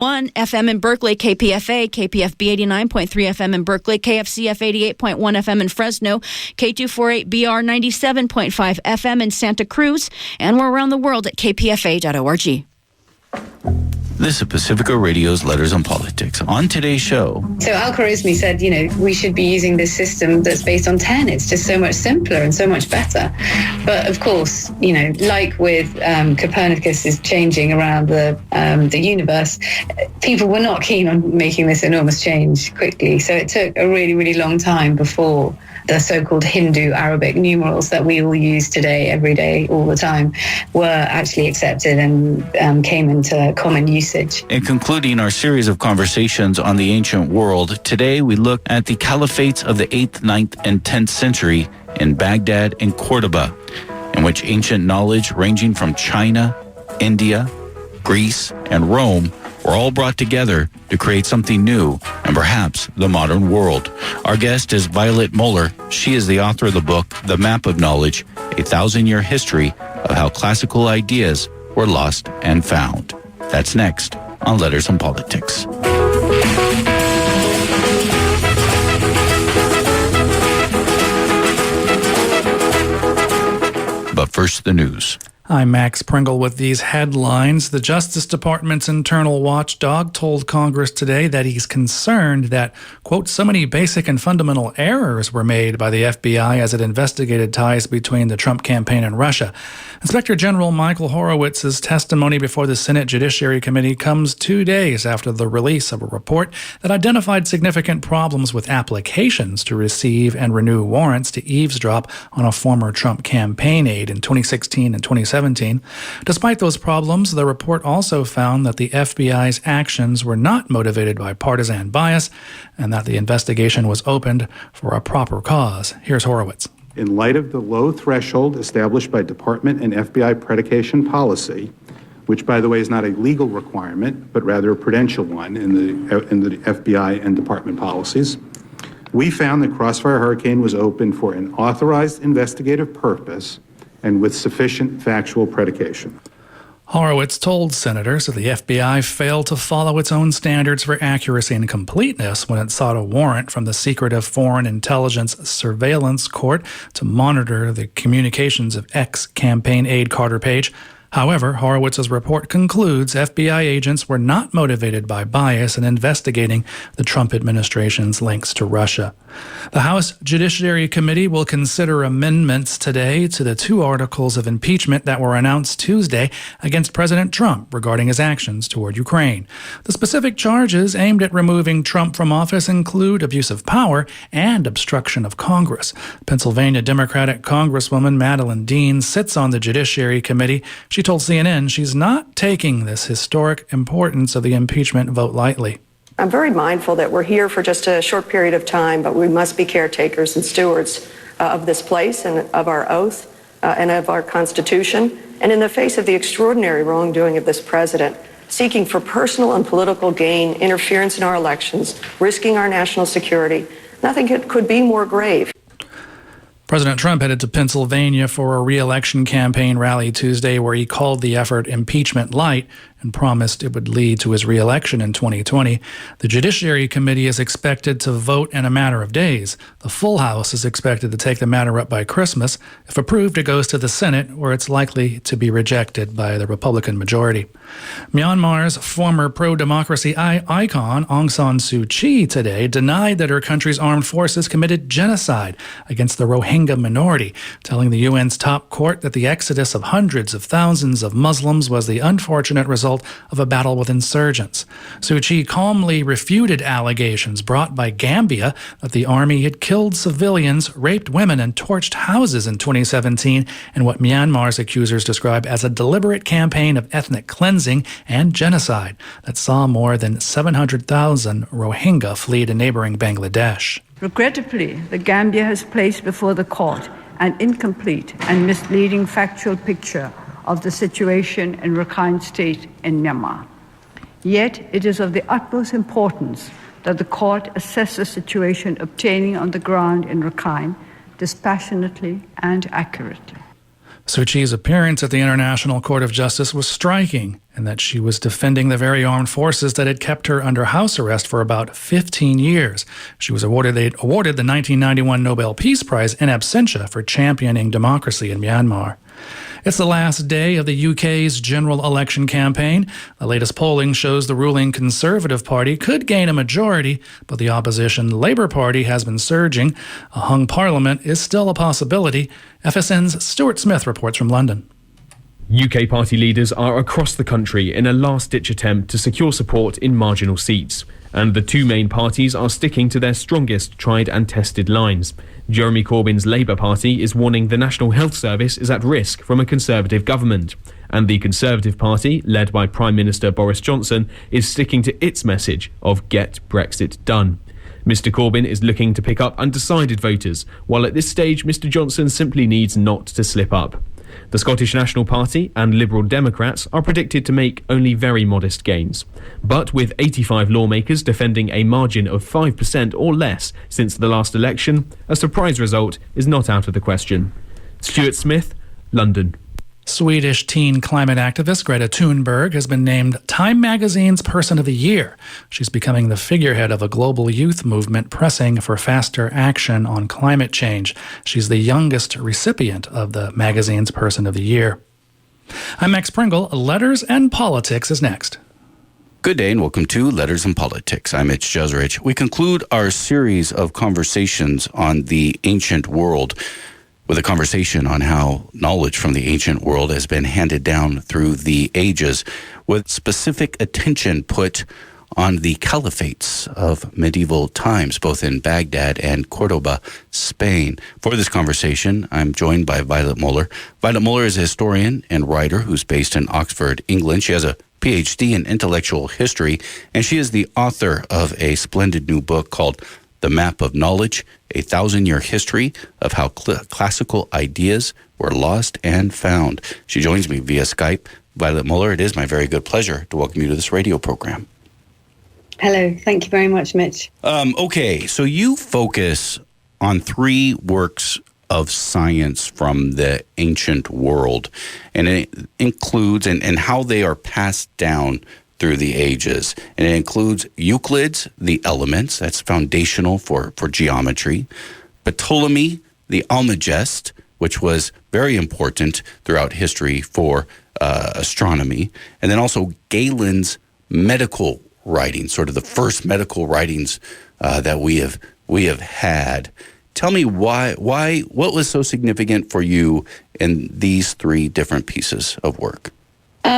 1 FM in Berkeley, KPFA, KPFB 89.3 FM in Berkeley, KFCF 88.1 FM in Fresno, K248BR 97.5 FM in Santa Cruz, and we're around the world at kpfa.org. This is Pacifica Radio's Letters on Politics. On today's show... So Al-Khwarizmi said, we should be using this system that's based on 10. It's just so much simpler and so much better. But of course, like with Copernicus is changing around the universe, people were not keen on making this enormous change quickly. So it took a really, really long time before the so-called Hindu Arabic numerals that we all use today, every day, all the time, were actually accepted and came into common usage. In concluding our series of conversations on the ancient world, today we look at the Caliphates of the 8th, 9th, and 10th century in Baghdad and Cordoba, in which ancient knowledge ranging from China, India, Greece, and Rome were all brought together to create something new and perhaps the modern world. Our guest is Violet Moller. She is the author of the book, The Map of Knowledge, a 1,000-year history of how classical ideas were lost and found. That's next on Letters on Politics. But first, the news. I'm Max Pringle with these headlines. The Justice Department's internal watchdog told Congress today that he's concerned that, quote, so many basic and fundamental errors were made by the FBI as it investigated ties between the Trump campaign and Russia. Inspector General Michael Horowitz's testimony before the Senate Judiciary Committee comes 2 days after the release of a report that identified significant problems with applications to receive and renew warrants to eavesdrop on a former Trump campaign aide in 2016 and 2017. Despite those problems, the report also found that the FBI's actions were not motivated by partisan bias and that the investigation was opened for a proper cause. Here's Horowitz. In light of the low threshold established by Department and FBI predication policy, which, by the way, is not a legal requirement, but rather a prudential one in the FBI and Department policies, we found that Crossfire Hurricane was open for an authorized investigative purpose and with sufficient factual predication. Horowitz told senators that the FBI failed to follow its own standards for accuracy and completeness when it sought a warrant from the secretive Foreign Intelligence Surveillance Court to monitor the communications of ex-campaign aide Carter Page. However, Horowitz's report concludes FBI agents were not motivated by bias in investigating the Trump administration's links to Russia. The House Judiciary Committee will consider amendments today to the 2 articles of impeachment that were announced Tuesday against President Trump regarding his actions toward Ukraine. The specific charges aimed at removing Trump from office include abuse of power and obstruction of Congress. Pennsylvania Democratic Congresswoman Madeleine Dean sits on the Judiciary Committee. She told CNN she's not taking this historic importance of the impeachment vote lightly. I'm very mindful that we're here for just a short period of time, but we must be caretakers and stewards of this place and of our oath and of our Constitution. And in the face of the extraordinary wrongdoing of this president, seeking for personal and political gain, interference in our elections, risking our national security, nothing could be more grave. President Trump headed to Pennsylvania for a re-election campaign rally Tuesday where he called the effort impeachment light and promised it would lead to his re-election in 2020. The Judiciary Committee is expected to vote in a matter of days. The full House is expected to take the matter up by Christmas. If approved, it goes to the Senate, where it's likely to be rejected by the Republican majority. Myanmar's former pro-democracy icon Aung San Suu Kyi today denied that her country's armed forces committed genocide against the Rohingya minority, telling the UN's top court that the exodus of hundreds of thousands of Muslims was the unfortunate result of a battle with insurgents. Suu Kyi calmly refuted allegations brought by Gambia that the army had killed civilians, raped women, and torched houses in 2017 in what Myanmar's accusers describe as a deliberate campaign of ethnic cleansing and genocide that saw more than 700,000 Rohingya flee to neighboring Bangladesh. Regrettably, the Gambia has placed before the court an incomplete and misleading factual picture of the situation in Rakhine State in Myanmar. Yet, it is of the utmost importance that the court assess the situation obtaining on the ground in Rakhine dispassionately and accurately. Suu Kyi's appearance at the International Court of Justice was striking, in that she was defending the very armed forces that had kept her under house arrest for about 15 years. She was awarded the 1991 Nobel Peace Prize in absentia for championing democracy in Myanmar. It's the last day of the UK's general election campaign. The latest polling shows the ruling Conservative Party could gain a majority, but the opposition Labour Party has been surging. A hung parliament is still a possibility. FSN's Stuart Smith reports from London. UK party leaders are across the country in a last-ditch attempt to secure support in marginal seats. And the two main parties are sticking to their strongest tried and tested lines. Jeremy Corbyn's Labour Party is warning the National Health Service is at risk from a Conservative government. And the Conservative Party, led by Prime Minister Boris Johnson, is sticking to its message of get Brexit done. Mr Corbyn is looking to pick up undecided voters, while at this stage Mr Johnson simply needs not to slip up. The Scottish National Party and Liberal Democrats are predicted to make only very modest gains. But with 85 lawmakers defending a margin of 5% or less since the last election, a surprise result is not out of the question. Stuart Smith, London. Swedish teen climate activist Greta Thunberg has been named Time magazine's Person of the Year. She's becoming the figurehead of a global youth movement pressing for faster action on climate change. She's the youngest recipient of the magazine's Person of the Year. I'm Max Pringle. Letters and Politics is next. Good day and welcome to Letters and Politics. I'm Mitch Jeserich. We conclude our series of conversations on the ancient world with a conversation on how knowledge from the ancient world has been handed down through the ages, with specific attention put on the Caliphates of medieval times, both in Baghdad and Cordoba, Spain. For this conversation, I'm joined by Violet Moller. Violet Moller is a historian and writer who's based in Oxford, England. She has a PhD in intellectual history, and she is the author of a splendid new book called The Map of Knowledge, a 1,000-year history of how classical ideas were lost and found. She joins me via Skype. Violet Moller, it is my very good pleasure to welcome you to this radio program. Hello. Thank you very much, Mitch. Okay, so you focus on 3 works of science from the ancient world, and it includes and how they are passed down through the ages. And it includes Euclid's The Elements, that's foundational for geometry. Ptolemy, The Almagest, which was very important throughout history for astronomy. And then also Galen's medical writings, sort of the first medical writings that we have had. Tell me what was so significant for you in these 3 different pieces of work?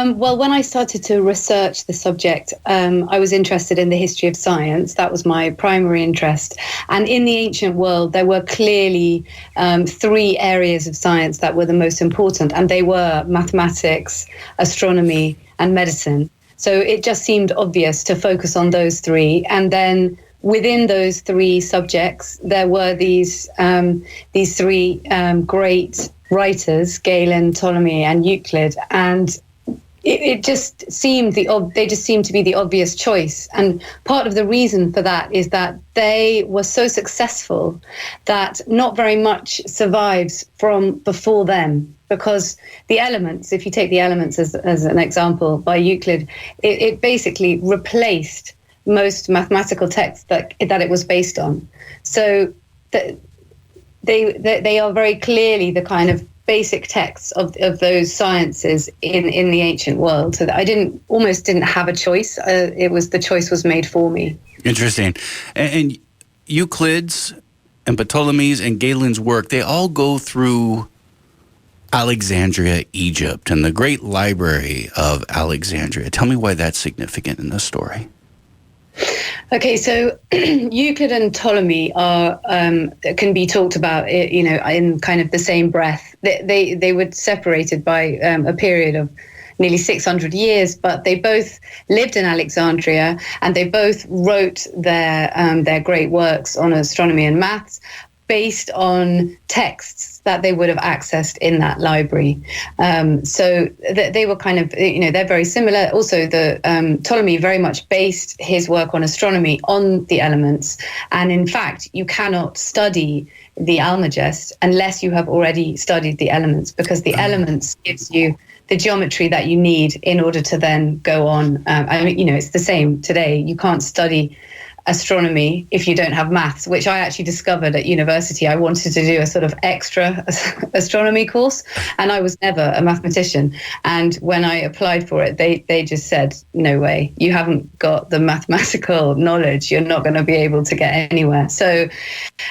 Well, when I started to research the subject, I was interested in the history of science. That was my primary interest. And in the ancient world, there were clearly 3 areas of science that were the most important, and they were mathematics, astronomy, and medicine. So it just seemed obvious to focus on those 3. And then within those 3 subjects, there were these 3 great writers, Galen, Ptolemy, and Euclid, and it just seemed they just seemed to be the obvious choice. And part of the reason for that is that they were so successful that not very much survives from before them. Because the elements, if you take the elements as an example by Euclid, it basically replaced most mathematical texts that it was based on. So they are very clearly the kind of basic texts of those sciences in the ancient world. So that I almost didn't have a choice. The choice was made for me. Interesting. And Euclid's and Ptolemy's and Galen's work, they all go through Alexandria, Egypt, and the great library of Alexandria. Tell me why that's significant in this story. Okay, so Euclid and Ptolemy are can be talked about, in kind of the same breath. They were separated by a period of nearly 600 years, but they both lived in Alexandria, and they both wrote their great works on astronomy and maths based on texts that they would have accessed in that library. So they were kind of, they're very similar. Also, Ptolemy very much based his work on astronomy on the elements. And in fact, you cannot study the Almagest unless you have already studied the elements, because the elements gives you the geometry that you need in order to then go on. It's the same today. You can't study astronomy if you don't have maths, which I actually discovered at university. I wanted to do a sort of extra astronomy course, and I was never a mathematician. And when I applied for it, they just said, no way, you haven't got the mathematical knowledge. You're not going to be able to get anywhere. So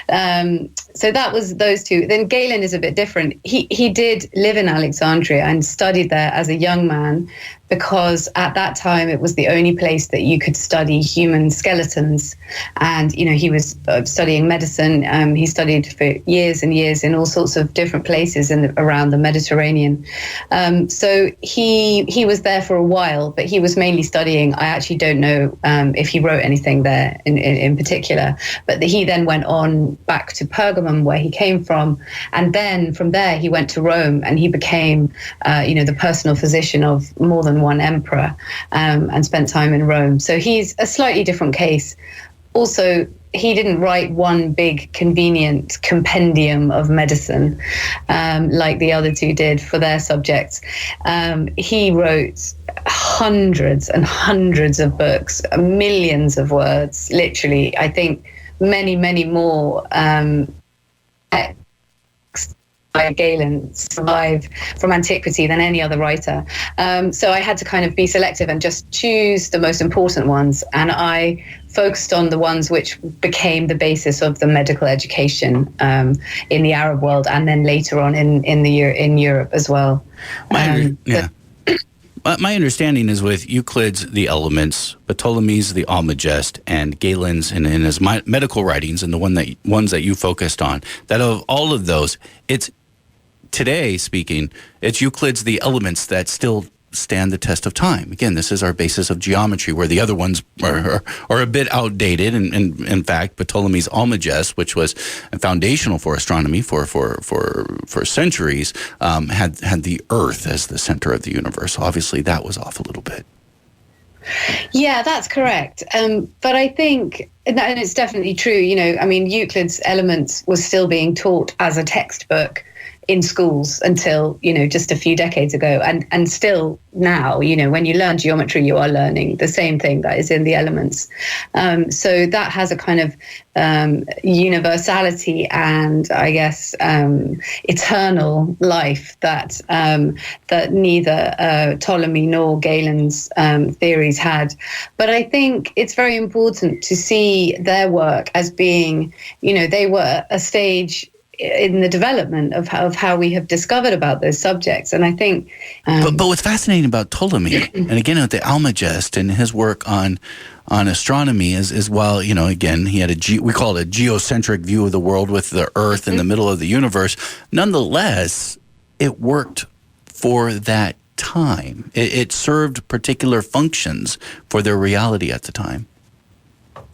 that was those two. Then Galen is a bit different. He did live in Alexandria and studied there as a young man, because at that time it was the only place that you could study human skeletons. And, he was studying medicine. He studied for years and years in all sorts of different places around the Mediterranean. So he was there for a while, but he was mainly studying. I actually don't know if he wrote anything there in particular, but he then went on back to Pergamum, where he came from. And then from there, he went to Rome, and he became, the personal physician of more than one emperor, and spent time in Rome. So he's a slightly different case. Also, he didn't write one big convenient compendium of medicine like the other two did for their subjects. He wrote hundreds and hundreds of books, millions of words, literally. I think many, many more by Galen survive from antiquity than any other writer. So I had to kind of be selective and just choose the most important ones. And I focused on the ones which became the basis of the medical education in the Arab world, and then later on in Europe as well. My understanding is with Euclid's The Elements, Ptolemy's The Almagest, and Galen's in his medical writings, and the ones that you focused on, that of all of those, it's today speaking, it's Euclid's The Elements that still stand the test of time. Again, this is our basis of geometry, where the other ones are a bit outdated. And in fact, Ptolemy's Almagest, which was foundational for astronomy for centuries, had the Earth as the center of the universe. Obviously, that was off a little bit. Yeah, that's correct. But I think, and it's definitely true, Euclid's Elements was still being taught as a textbook in schools until, just a few decades ago. And still now, when you learn geometry, you are learning the same thing that is in the elements. So that has a kind of universality and, I guess, eternal life that neither Ptolemy nor Galen's theories had. But I think it's very important to see their work as being, they were a stage in the development of how we have discovered about those subjects. And I think... But what's fascinating about Ptolemy, and again with the Almagest and his work on astronomy is while, again, he had we call it a geocentric view of the world with the Earth in the middle of the universe. Nonetheless, it worked for that time. It served particular functions for their reality at the time.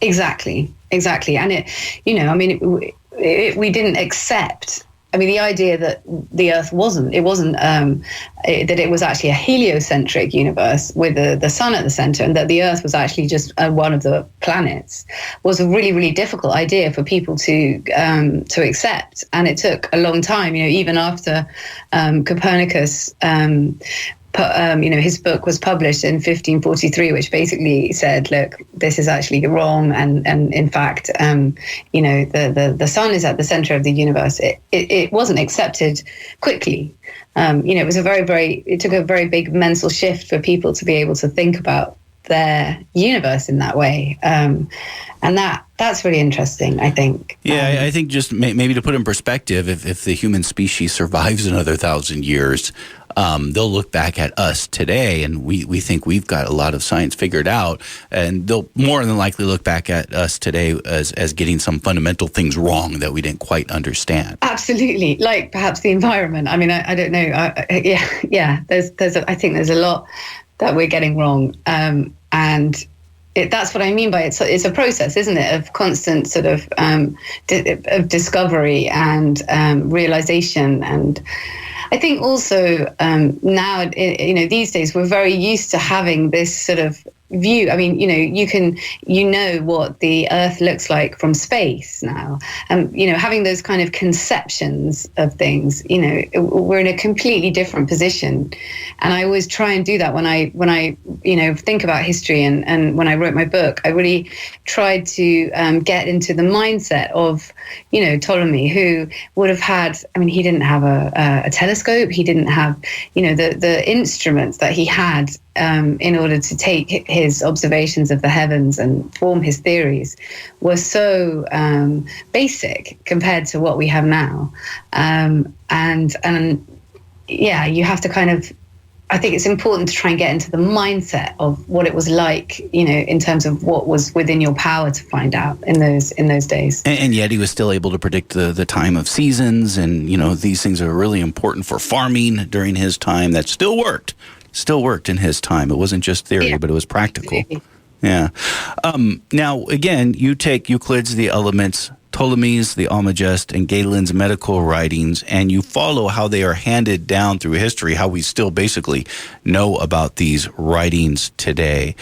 Exactly. And we didn't accept, the idea that the Earth wasn't that it was actually a heliocentric universe with the sun at the center, and that the Earth was actually just one of the planets, was a really, really difficult idea for people to accept. And it took a long time, even after Copernicus his book was published in 1543, which basically said, look, this is actually wrong. And in fact, the sun is at the center of the universe. It wasn't accepted quickly. It was it took a very big mental shift for people to be able to think about their universe in that way. And that's really interesting, I think. Yeah, I think just maybe to put in perspective, if the human species survives another 1,000 years, they'll look back at us today, and we think we've got a lot of science figured out, and they'll more than likely look back at us today as getting some fundamental things wrong that we didn't quite understand. Absolutely, like perhaps the environment. I don't know. I think there's a lot that we're getting wrong, and that's what I mean by it's a process, isn't it, of constant sort of of discovery and realization. And I think also now, these days we're very used to having this sort of view. I mean, you know what the Earth looks like from space now. Having those kind of conceptions of things, we're in a completely different position. And I always try and do that when I think about history, and when I wrote my book, I really tried to get into the mindset of, Ptolemy, who would have had, he didn't have a telescope, he didn't have, the instruments that he had in order to take his observations of the heavens and form his theories were so basic compared to what we have now. You have to kind of, I think it's important to try and get into the mindset of what it was like, in terms of what was within your power to find out in those days. And yet he was still able to predict the time of seasons, and, these things are really important for farming during his time. That still worked in his time. It wasn't just theory, but it was practical. Absolutely. Yeah. Now, again, you take Euclid's The Elements, Ptolemy's The Almagest, and Galen's medical writings, and you follow how they are handed down through history, how we still basically know about these writings today.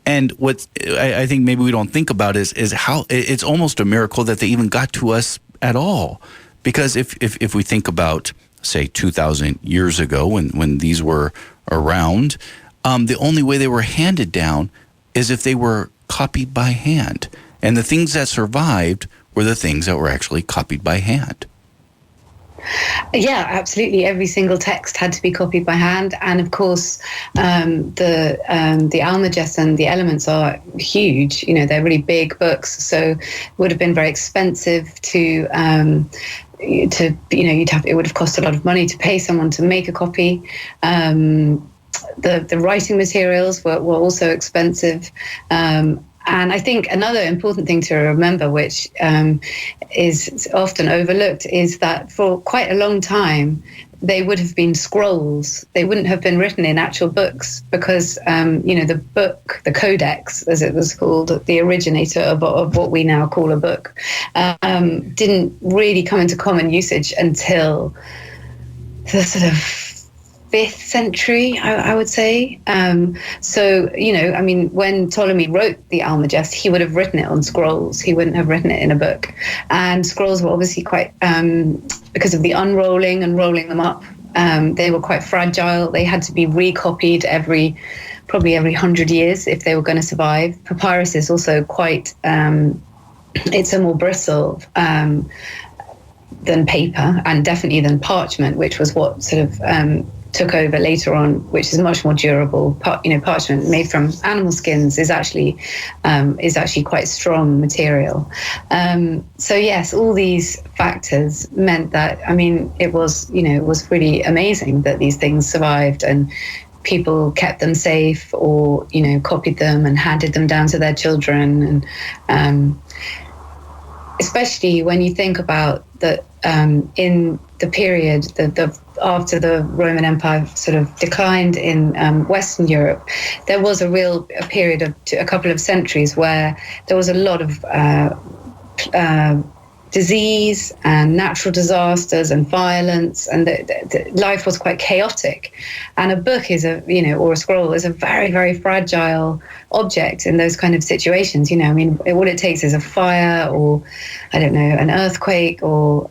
And what I think maybe we don't think about is how it's almost a miracle that they even got to us at all. Because if we think about, say, 2,000 years ago when these were around, the only way they were handed down is if they were copied by hand. And the things that survived were the things that were actually copied by hand. Yeah, absolutely. Every single text had to be copied by hand. And of course, the Almagest and the Elements are huge. They're really big books. So it would have been very expensive it would have cost a lot of money to pay someone to make a copy. The writing materials were also expensive. And I think another important thing to remember, which is often overlooked, is that for quite a long time, they would have been scrolls. They wouldn't have been written in actual books because, the book, the codex, as it was called, the originator of what we now call a book, didn't really come into common usage until the sort of 5th century, I would say. When Ptolemy wrote the Almagest, he would have written it on scrolls. He wouldn't have written it in a book. And scrolls were obviously quite, because of the unrolling and rolling them up, they were quite fragile. They had to be recopied probably every 100 years if they were going to survive. Papyrus is also quite, it's a more bristle than paper, and definitely than parchment, which was what sort of took over later on, which is much more durable. Parchment made from animal skins is actually quite strong material. So yes, all these factors meant that, it was really amazing that these things survived and people kept them safe, or copied them and handed them down to their children. And especially when you think about that, in the period after the Roman Empire sort of declined in Western Europe, there was a period of a couple of centuries where there was a lot of disease and natural disasters and violence, and the life was quite chaotic. And a book or a scroll is a very, very fragile object in those kind of situations. All it takes is a fire, or an earthquake, or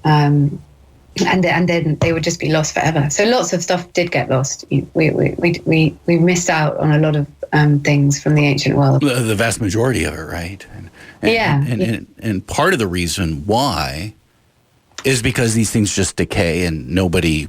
and then they would just be lost forever. So lots of stuff did get lost. We missed out on a lot of things from the ancient world. The vast majority of it, right? And part of the reason why is because these things just decay and nobody,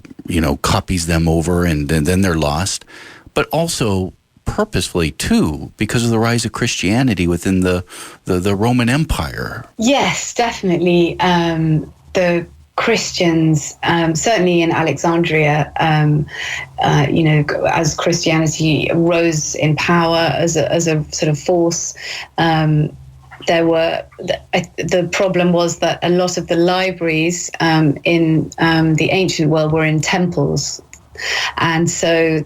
copies them over, and then they're lost. But also purposefully too, because of the rise of Christianity within the Roman Empire. Yes, definitely. The Christians, certainly in Alexandria, as Christianity rose in power as a sort of force, the problem was that a lot of the libraries in the ancient world were in temples. And so,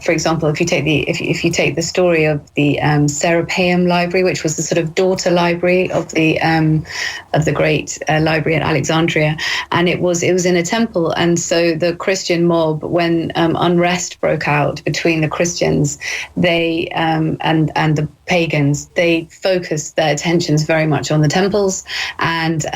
for example, if you take the story of the Serapeum Library, which was the sort of daughter library of the great library at Alexandria, and it was in a temple, and so the Christian mob, when unrest broke out between the Christians, they and the pagans, they focused their attentions very much on the temples, and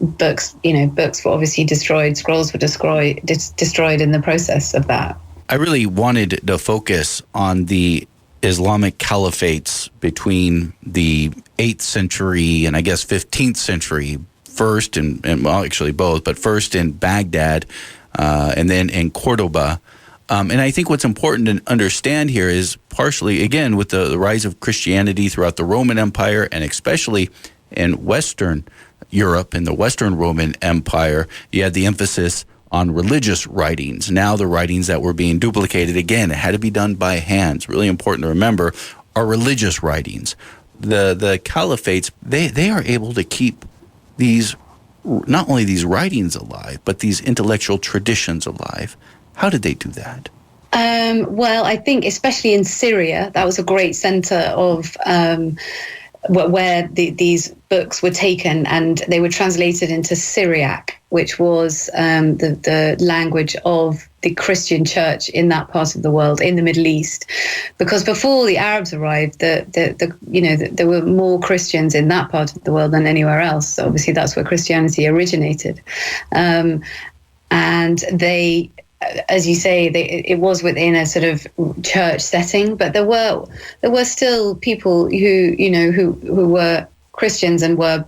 books were obviously destroyed, scrolls were destroyed in the process of that. I really wanted to focus on the Islamic Caliphates between the 8th century and I guess 15th century, first and well, actually both, but first in Baghdad and then in Cordoba. And I think what's important to understand here is partially, again, with the rise of Christianity throughout the Roman Empire, and especially in Western Europe, in the Western Roman Empire, you had the emphasis on religious writings. Now the writings that were being duplicated, again, it had to be done by hand. It's really important to remember, are religious writings. The Caliphates, they are able to keep these, not only these writings alive, but these intellectual traditions alive. How did they do that? Well, I think especially in Syria, that was a great center of where these books were taken, and they were translated into Syriac, which was the language of the Christian church in that part of the world, in the Middle East. Because before the Arabs arrived, there were more Christians in that part of the world than anywhere else. So obviously, that's where Christianity originated, and they, as you say, it was within a sort of church setting, but there were still people who were Christians and were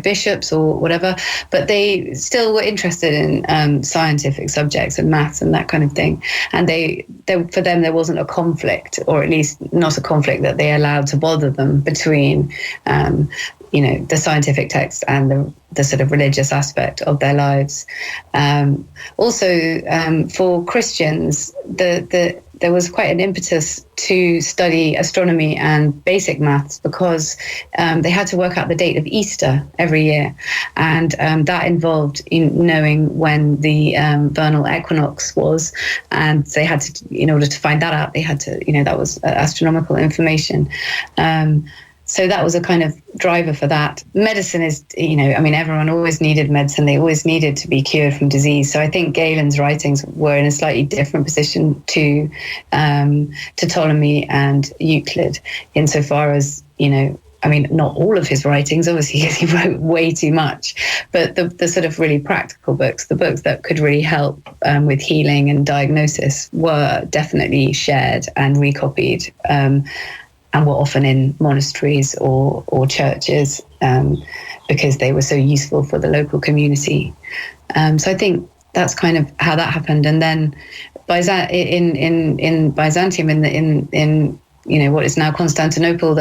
bishops or whatever, but they still were interested in scientific subjects and maths and that kind of thing. And for them there wasn't a conflict, or at least not a conflict that they allowed to bother them, between the scientific text and the sort of religious aspect of their lives. Also, for Christians, there was quite an impetus to study astronomy and basic maths, because they had to work out the date of Easter every year, and that involved knowing when the vernal equinox was, and they had to, in order to find that out, they had to, that was astronomical information. So that was a kind of driver for that. Medicine is, everyone always needed medicine. They always needed to be cured from disease. So I think Galen's writings were in a slightly different position to Ptolemy and Euclid, insofar as, not all of his writings, obviously, because he wrote way too much, but the sort of really practical books, the books that could really help with healing and diagnosis, were definitely shared and recopied. And were often in monasteries or churches, because they were so useful for the local community. So I think that's kind of how that happened. And then in Byzantium, in what is now Constantinople,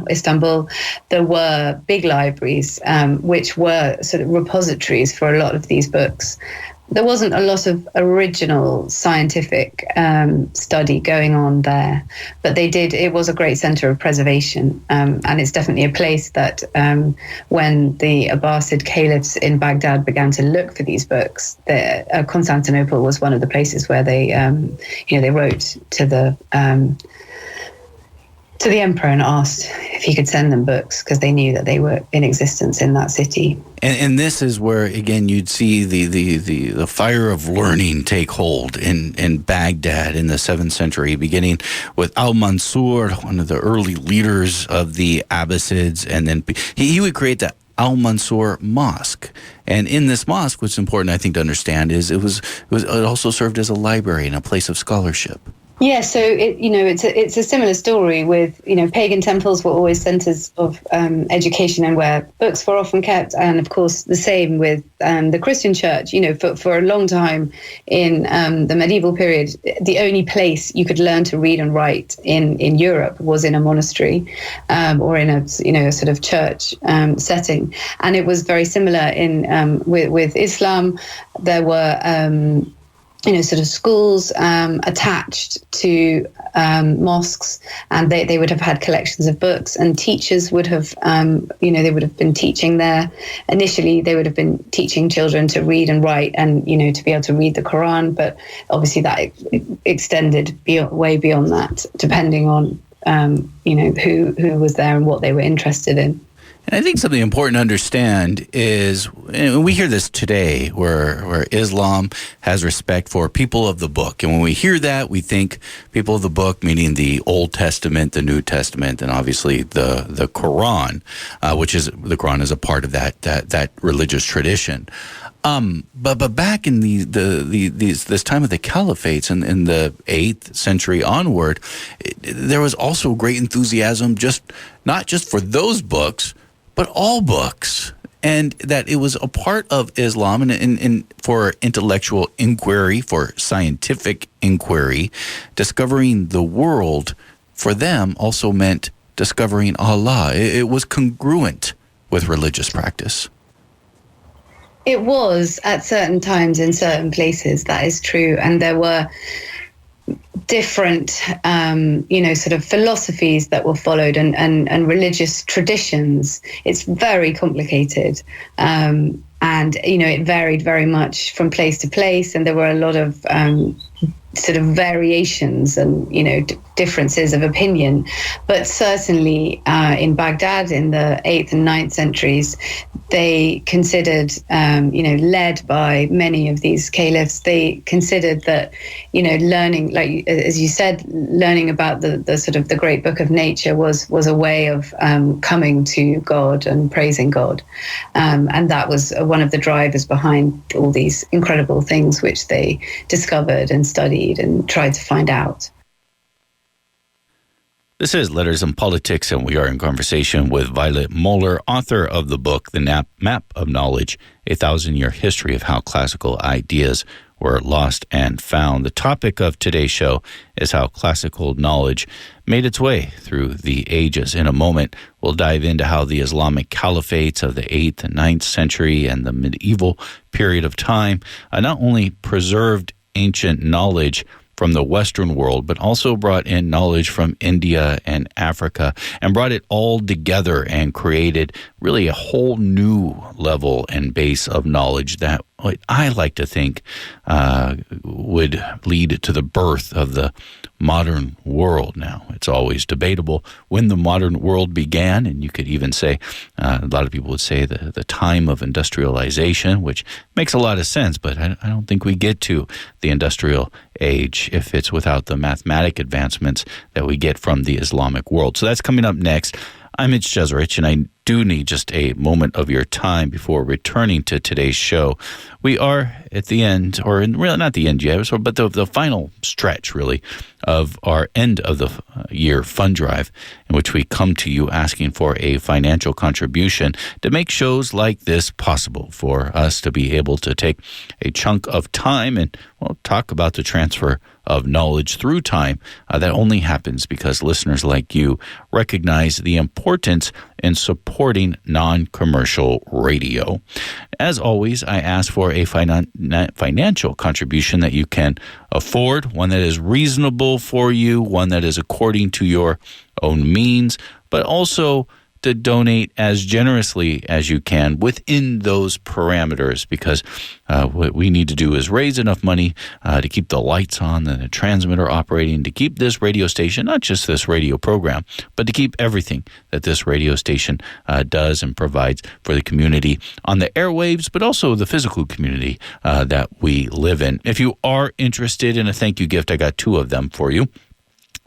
Istanbul, there were big libraries, which were sort of repositories for a lot of these books. There wasn't a lot of original scientific study going on there, but it was a great center of preservation. And it's definitely a place that when the Abbasid caliphs in Baghdad began to look for these books, Constantinople was one of the places where they wrote to the emperor and asked if he could send them books, because they knew that they were in existence in that city. And this is where, again, you'd see the fire of learning take hold in Baghdad in the 7th century, beginning with Al-Mansur, one of the early leaders of the Abbasids, and then he would create the Al-Mansur Mosque. And in this mosque, what's important, I think, to understand is it also served as a library and a place of scholarship. Yeah, so it's a similar story with, pagan temples were always centers of education and where books were often kept. And of course, the same with the Christian church. For a long time in the medieval period, the only place you could learn to read and write in Europe was in a monastery or in a sort of church setting. And it was very similar with Islam. There were sort of schools attached to mosques, and they would have had collections of books, and teachers would have, they would have been teaching there. Initially, they would have been teaching children to read and write and, to be able to read the Quran. But obviously that extended way beyond that, depending on, who was there and what they were interested in. And I think something important to understand is, and we hear this today, where Islam has respect for people of the book. And when we hear that, we think people of the book, meaning the Old Testament, the New Testament, and obviously the Quran, which is the Quran is a part of that religious tradition. But back in this time of the Caliphates in the 8th century onward, there was also great enthusiasm, not just for those books, but all books, and that it was a part of Islam and for intellectual inquiry, for scientific inquiry. Discovering the world for them also meant discovering Allah. It was congruent with religious practice. It was at certain times in certain places, that is true. And there were different, sort of philosophies that were followed and religious traditions. It's very complicated. And, it varied very much from place to place. And there were a lot of sort of variations and, differences of opinion. But certainly in Baghdad in the 8th and 9th centuries, they considered, led by many of these caliphs, they considered that, learning, like as you said, learning about the sort of the great book of nature was a way of coming to God and praising God. And that was one of the drivers behind all these incredible things which they discovered and studied and tried to find out. This is Letters and Politics, and we are in conversation with Violet Moller, author of the book, The Map of Knowledge, A 1,000-Year History of How Classical Ideas Were Lost and Found. The topic of today's show is how classical knowledge made its way through the ages. In a moment, we'll dive into how the Islamic caliphates of the 8th and 9th century and the medieval period of time not only preserved ancient knowledge from the Western world, but also brought in knowledge from India and Africa and brought it all together and created really a whole new level and base of knowledge that I like to think would lead to the birth of the modern world. Now, it's always debatable when the modern world began, and you could even say, a lot of people would say the time of industrialization, which makes a lot of sense, but I don't think we get to the industrial age if it's without the mathematic advancements that we get from the Islamic world. So that's coming up next. I'm Mitch Jeserich, and I do need just a moment of your time before returning to today's show. We are at the end, or really not the end yet, but the final stretch, really, of our end of the year fund drive, in which we come to you asking for a financial contribution to make shows like this possible, for us to be able to take a chunk of time and, talk about the transfer of knowledge through time. That only happens because listeners like you recognize the importance in supporting non-commercial radio. As always, I ask for a financial contribution that you can afford, one that is reasonable for you, one that is according to your own means, but also to donate as generously as you can within those parameters, because what we need to do is raise enough money to keep the lights on and the transmitter operating, to keep this radio station, not just this radio program, but to keep everything that this radio station does and provides for the community on the airwaves, but also the physical community that we live in. If you are interested in a thank you gift, I got two of them for you.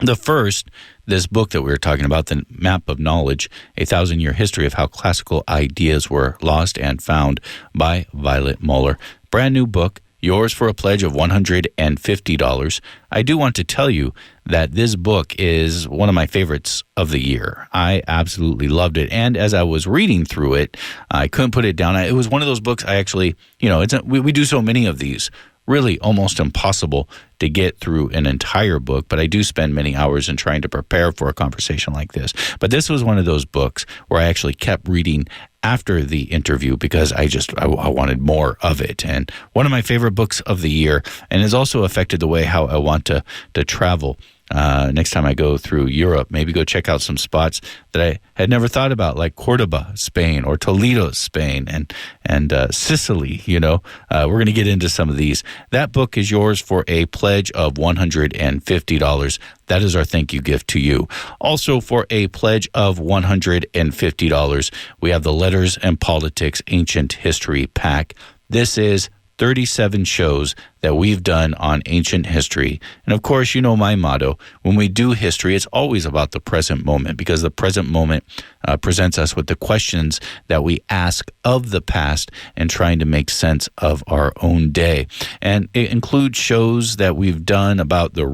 The first, this book that we were talking about, The Map of Knowledge, A 1,000-Year History of How Classical Ideas Were Lost and Found by Violet Moller. Brand new book, yours for a pledge of $150. I do want to tell you that this book is one of my favorites of the year. I absolutely loved it. And as I was reading through it, I couldn't put it down. It was one of those books I actually, we do so many of these, really almost impossible to get through an entire book, but I do spend many hours in trying to prepare for a conversation like this. But this was one of those books where I actually kept reading after the interview because I wanted more of it. And one of my favorite books of the year, and has also affected the way how I want to travel. Next time I go through Europe, maybe go check out some spots that I had never thought about, like Cordoba, Spain, or Toledo, Spain, and Sicily. We're going to get into some of these. That book is yours for a pledge of $150. That is our thank you gift to you. Also, for a pledge of $150, we have the Letters and Politics Ancient History Pack. This is 37 shows that we've done on ancient history. And of course, you know my motto. When we do history, it's always about the present moment, because the present moment presents us with the questions that we ask of the past and trying to make sense of our own day. And it includes shows that we've done about the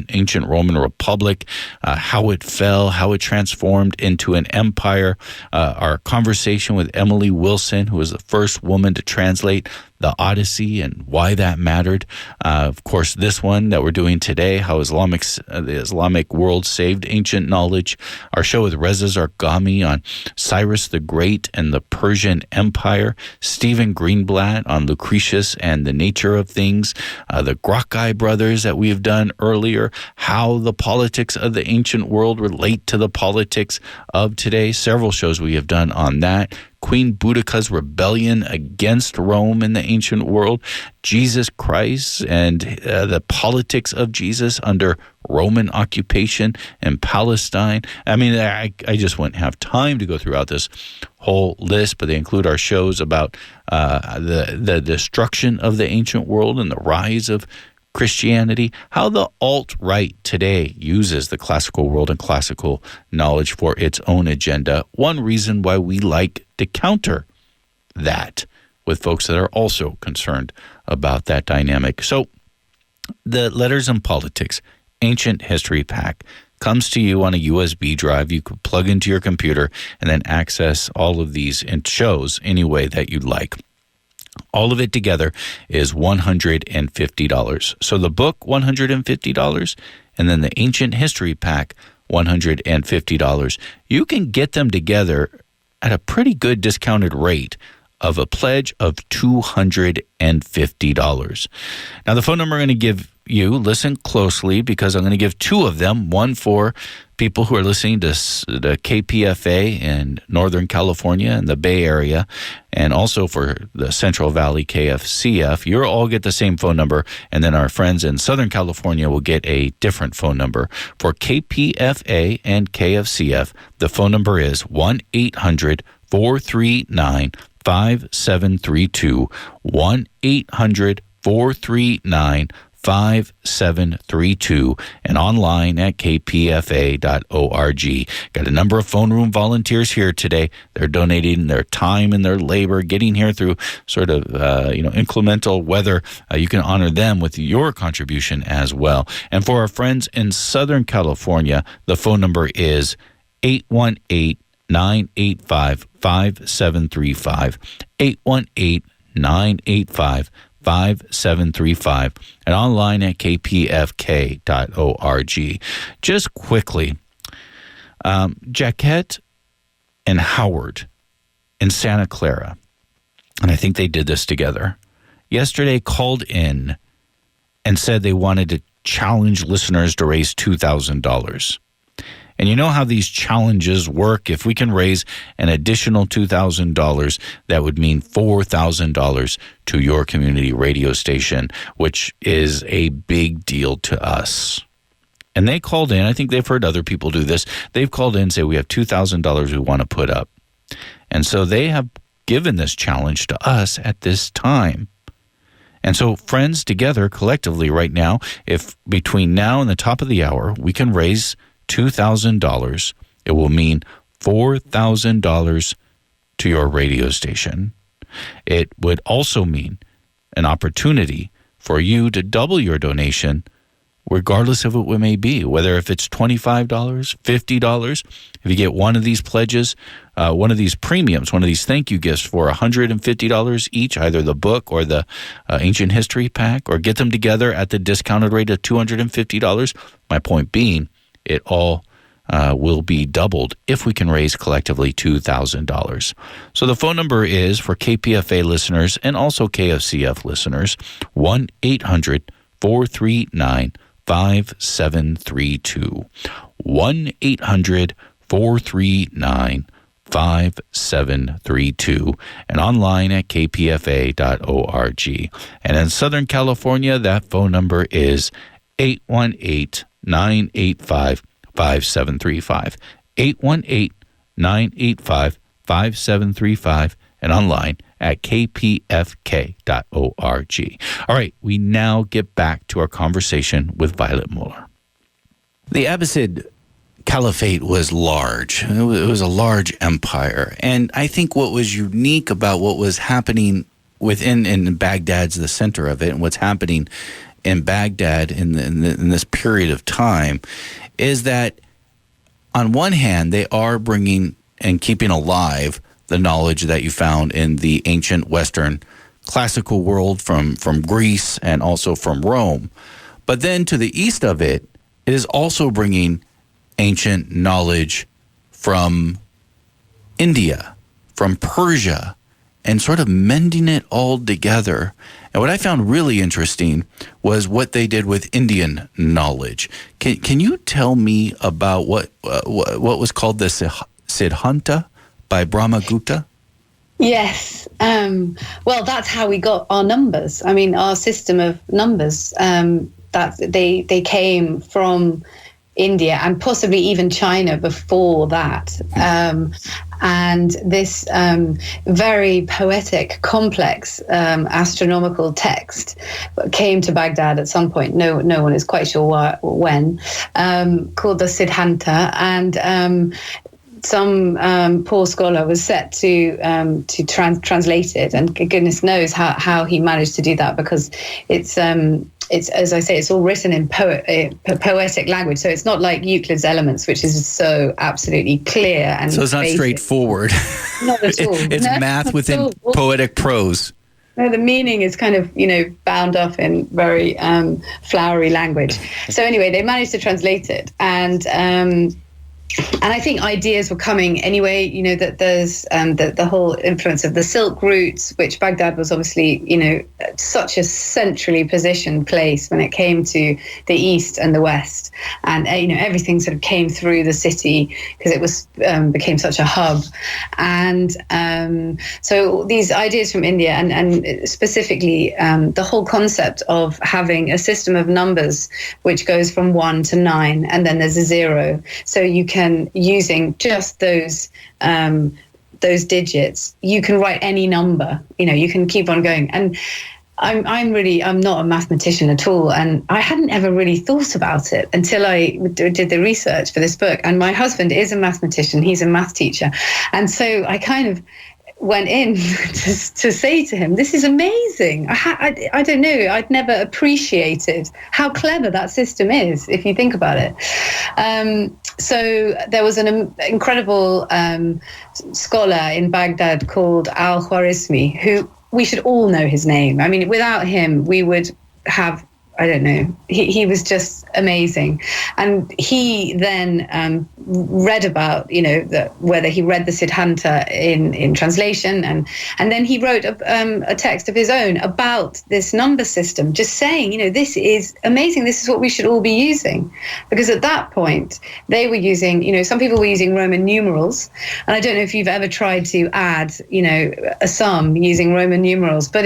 ancient Roman Republic, how it fell, how it transformed into an empire, our conversation with Emily Wilson, who was the first woman to translate the Odyssey and why that mattered. Of course, this one that we're doing today, how the Islamic world saved ancient knowledge. Our show with Reza Zarqami on Cyrus the Great and the Persian Empire. Stephen Greenblatt on Lucretius and the nature of things. The Gracchi brothers that we have done earlier. How the politics of the ancient world relate to the politics of today. Several shows we have done on that. Queen Boudica's rebellion against Rome in the ancient world, Jesus Christ and the politics of Jesus under Roman occupation in Palestine. I mean, I just wouldn't have time to go throughout this whole list, but they include our shows about the destruction of the ancient world and the rise of Christianity, how the alt-right today uses the classical world and classical knowledge for its own agenda. One reason why we like to counter that with folks that are also concerned about that dynamic. So the Letters and Politics Ancient History Pack comes to you on a USB drive. You could plug into your computer and then access all of these shows any way that you'd like. All of it together is $150. So the book, $150, and then the Ancient History Pack, $150. You can get them together at a pretty good discounted rate of a pledge of $250. Now, the phone number I'm going to give you, listen closely, because I'm going to give two of them, one for people who are listening to the KPFA in Northern California and the Bay Area, and also for the Central Valley KFCF. You'll all get the same phone number, and then our friends in Southern California will get a different phone number. For KPFA and KFCF, the phone number is 1-800-439-5732, 1-800-439-5732, and online at kpfa.org. Got a number of phone room volunteers here today. They're donating their time and their labor, getting here through sort of inclemental weather. You can honor them with your contribution as well. And for our friends in Southern California, the phone number is 818-985-5735, 818-985-5735, and online at kpfk.org. Just quickly, Jaquette and Howard in Santa Clara, and I think they did this together, yesterday called in and said they wanted to challenge listeners to raise $2,000. And you know how these challenges work. If we can raise an additional $2,000, that would mean $4,000 to your community radio station, which is a big deal to us. And they called in. I think they've heard other people do this. They've called in and say, we have $2,000 we want to put up. And so they have given this challenge to us at this time. And so, friends, together, collectively right now, if between now and the top of the hour, we can raise $2,000, it will mean $4,000 to your radio station. It would also mean an opportunity for you to double your donation regardless of what it may be, whether if it's $25, $50, if you get one of these pledges, one of these premiums, one of these thank you gifts for $150 each, either the book or the ancient history pack, or get them together at the discounted rate of $250. My point being, it all will be doubled if we can raise collectively $2,000. So the phone number is for KPFA listeners and also KFCF listeners, 1-800-439-5732. 1-800-439-5732, and online at kpfa.org. And in Southern California, that phone number is 818-985-5735. 818-985-5735, and online at kpfk.org. All right, we now get back to our conversation with Violet Moller. The Abbasid Caliphate was large. It was a large empire. And I think what was unique about what was happening in Baghdad's the center of it, and what's happening in Baghdad in this period of time, is that on one hand, they are bringing and keeping alive the knowledge that you found in the ancient Western classical world from Greece and also from Rome. But then to the east of it, it is also bringing ancient knowledge from India, from Persia, and sort of mending it all together. And what I found really interesting was what they did with Indian knowledge. Can you tell me about what was called the Siddhanta by Brahmagupta? Yes. Well, that's how we got our numbers. I mean, our system of numbers, that they came from India and possibly even China before that. And this very poetic, complex astronomical text came to Baghdad at some point. No one is quite sure when, called the Siddhanta. And some poor scholar was set to translate it, and goodness knows how he managed to do that, because it's as I say, it's all written in poetic language. So it's not like Euclid's Elements, which is so absolutely clear and so it's not basic. Straightforward. Not at all. It's math within poetic prose. No, the meaning is kind of, bound up in very flowery language. So anyway, they managed to translate it, and I think ideas were coming anyway, that there's the whole influence of the Silk routes, which Baghdad was obviously, such a centrally positioned place when it came to the East and the West. And, everything sort of came through the city because it was became such a hub. And so these ideas from India and specifically the whole concept of having a system of numbers which goes from 1 to 9, and then there's a 0. So you can, using just those digits, you can write any number. You can keep on going. And I'm not a mathematician at all, and I hadn't ever really thought about it until I did the research for this book. And my husband is a mathematician; he's a math teacher, and so I kind of went in to say to him, this is amazing. I don't know, I'd never appreciated how clever that system is, if you think about it. So there was an incredible scholar in Baghdad called Al-Khwarizmi, who we should all know his name. I mean, without him, we would have, I don't know, he was just amazing. And he then read about, whether he read the Siddhanta in translation, and then he wrote a text of his own about this number system, just saying, this is amazing. This is what we should all be using. Because at that point, they were using, some people were using Roman numerals. And I don't know if you've ever tried to add, a sum using Roman numerals, but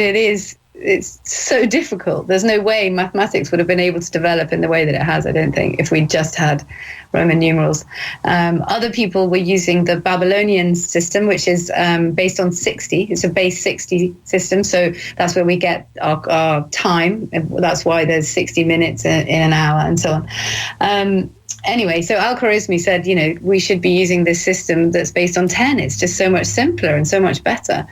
it's so difficult. There's no way mathematics would have been able to develop in the way that it has, I don't think, if we just had Roman numerals. Other people were using the Babylonian system, which is based on 60. It's a base 60 system. So that's where we get our time. That's why there's 60 minutes in an hour and so on. anyway, so Al-Khwarizmi said, we should be using this system that's based on 10. It's just so much simpler and so much better.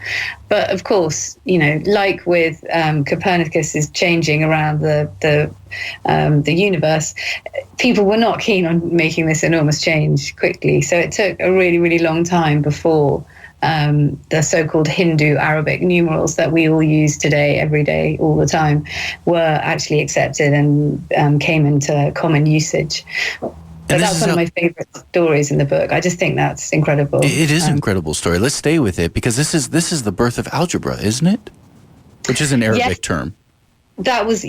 But of course, like with Copernicus is changing around the universe, people were not keen on making this enormous change quickly. So it took a really, really long time before the so-called Hindu Arabic numerals that we all use today, every day, all the time, were actually accepted and came into common usage. But that's one of my favorite stories in the book. I just think that's incredible. It is an incredible story. Let's stay with it, because this is the birth of algebra, isn't it? Which is an Arabic term. That was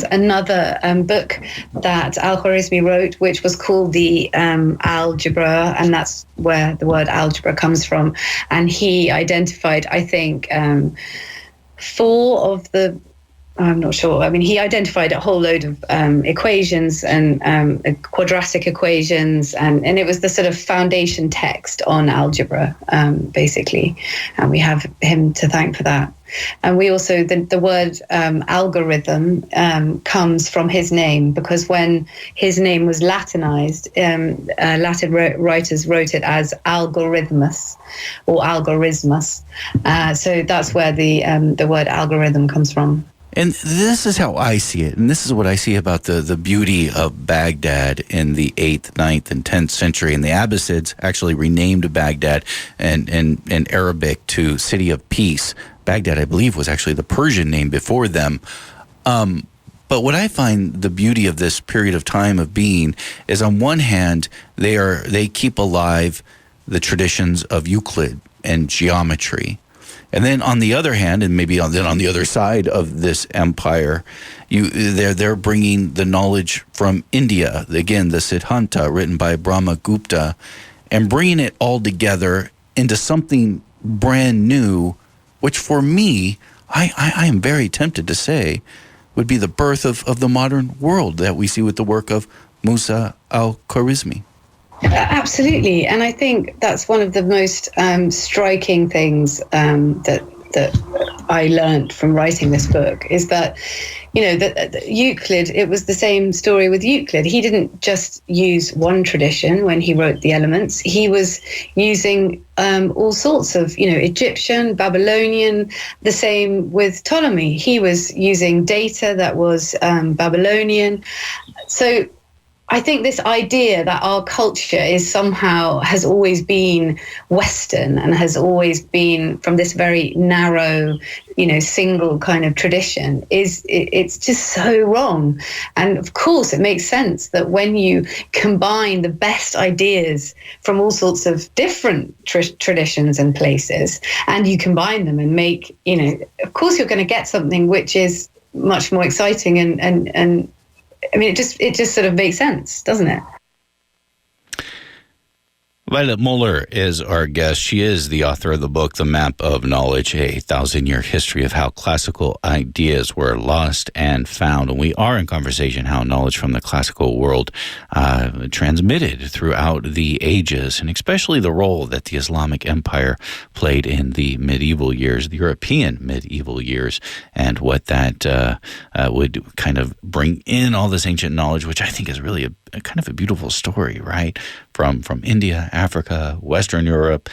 another book that Al-Khwarizmi wrote, which was called the Algebra, and that's where the word algebra comes from. And he identified, I think, 4 of the, I'm not sure. I mean, he identified a whole load of equations and quadratic equations, and it was the sort of foundation text on algebra, basically. And we have him to thank for that. And we also, the word algorithm comes from his name, because when his name was Latinized, Latin writers wrote it as algorithmus or algorismus. So that's where the word algorithm comes from. And this is how I see it, and this is what I see about the beauty of Baghdad in the 8th, 9th, and 10th century. And the Abbasids actually renamed Baghdad in Arabic to City of Peace. Baghdad, I believe, was actually the Persian name before them. But what I find the beauty of this period of time of being is, on one hand, they keep alive the traditions of Euclid and geometry. And then on the other hand, and maybe on the other side of this empire, they're bringing the knowledge from India, again, the Siddhanta written by Brahmagupta, and bringing it all together into something brand new, which for me, I am very tempted to say, would be the birth of the modern world that we see with the work of Musa al-Khwarizmi. Absolutely, and I think that's one of the most striking things that I learned from writing this book, is that, that Euclid, it was the same story with Euclid. He didn't just use one tradition when he wrote the Elements. He was using all sorts of, Egyptian, Babylonian, the same with Ptolemy. He was using data that was Babylonian. So I think this idea that our culture has always been Western and has always been from this very narrow, single kind of tradition it's just so wrong. And of course, it makes sense that when you combine the best ideas from all sorts of different traditions and places, and you combine them and make, of course, you're going to get something which is much more exciting and I mean, it just sort of makes sense, doesn't it? Violet Moller is our guest. She is the author of the book, The Map of Knowledge, a 1,000-year history of how classical ideas were lost and found. And we are in conversation how knowledge from the classical world transmitted throughout the ages, and especially the role that the Islamic Empire played in the medieval years, the European medieval years, and what that would kind of bring in all this ancient knowledge, which I think is really a kind of a beautiful story, right? From India, Africa, Western Europe,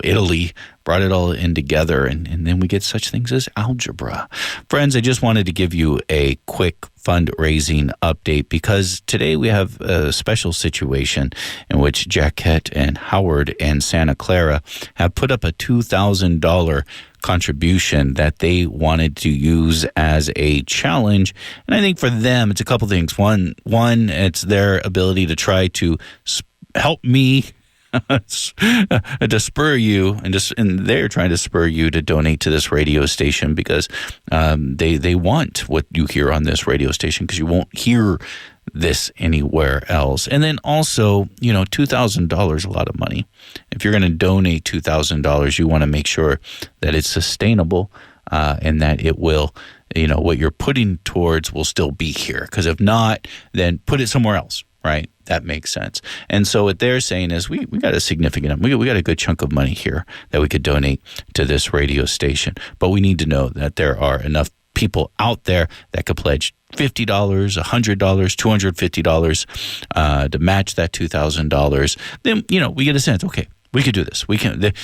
Italy, brought it all in together, and then we get such things as algebra. Friends, I just wanted to give you a quick fundraising update, because today we have a special situation in which Jaquette and Howard and Santa Clara have put up a $2,000 contribution that they wanted to use as a challenge. And I think for them, it's a couple things. One, it's their ability to try to help me to spur you, and they're trying to spur you to donate to this radio station, because they want what you hear on this radio station, because you won't hear this anywhere else. And then also, $2,000 is a lot of money. If you're going to donate $2,000, you want to make sure that it's sustainable and that it will, what you're putting towards will still be here. Because if not, then put it somewhere else, right? That makes sense. And so what they're saying is we got a significant, we got a good chunk of money here that we could donate to this radio station. But we need to know that there are enough people out there that could pledge $50, $100, $250 to match that $2,000, then, we get a sense, okay, we could do this.